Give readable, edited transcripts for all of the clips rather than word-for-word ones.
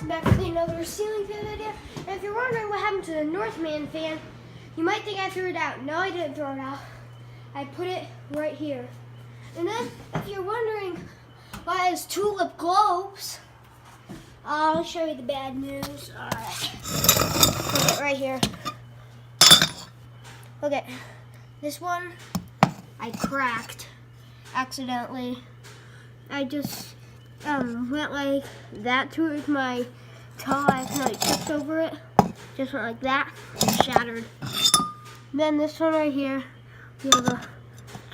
guys, back with another ceiling fan video. And if you're wondering what happened to the Northman fan, you might think I threw it out. No, I didn't throw it out. I put it right here. And then, if you're wondering why it has tulip globes, I'll show you the bad news. Alright. Put it right here. Look at this one. I cracked accidentally. I just went like that towards my toe. I accidentally tripped over it. Just went like that, shattered. Then this one right here, you have a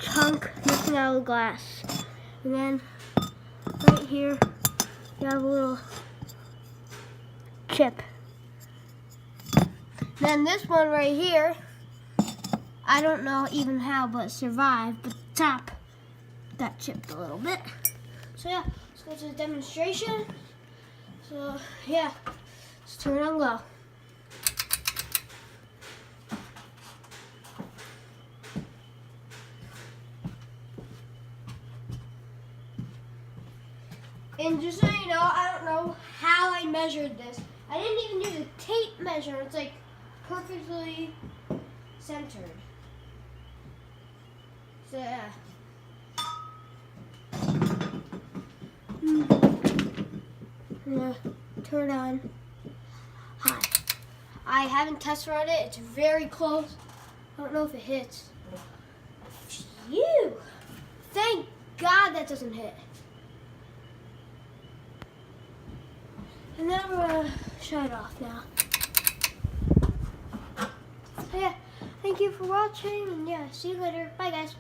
chunk missing out of the glass. And then right here, you have a little chip. Then this one right here, I don't know even how, but it survived. But the top got chipped a little bit. So yeah, let's go to the demonstration. So yeah, let's turn it on low. And just so you know, I don't know how I measured this. I didn't even use a tape measure. It's like perfectly centered. So yeah. I'm gonna turn on high. I haven't test run it. It's very close. I don't know if it hits. Phew! Thank God that doesn't hit. And then we're gonna shut it off now. So yeah, thank you for watching, and yeah, see you later. Bye guys.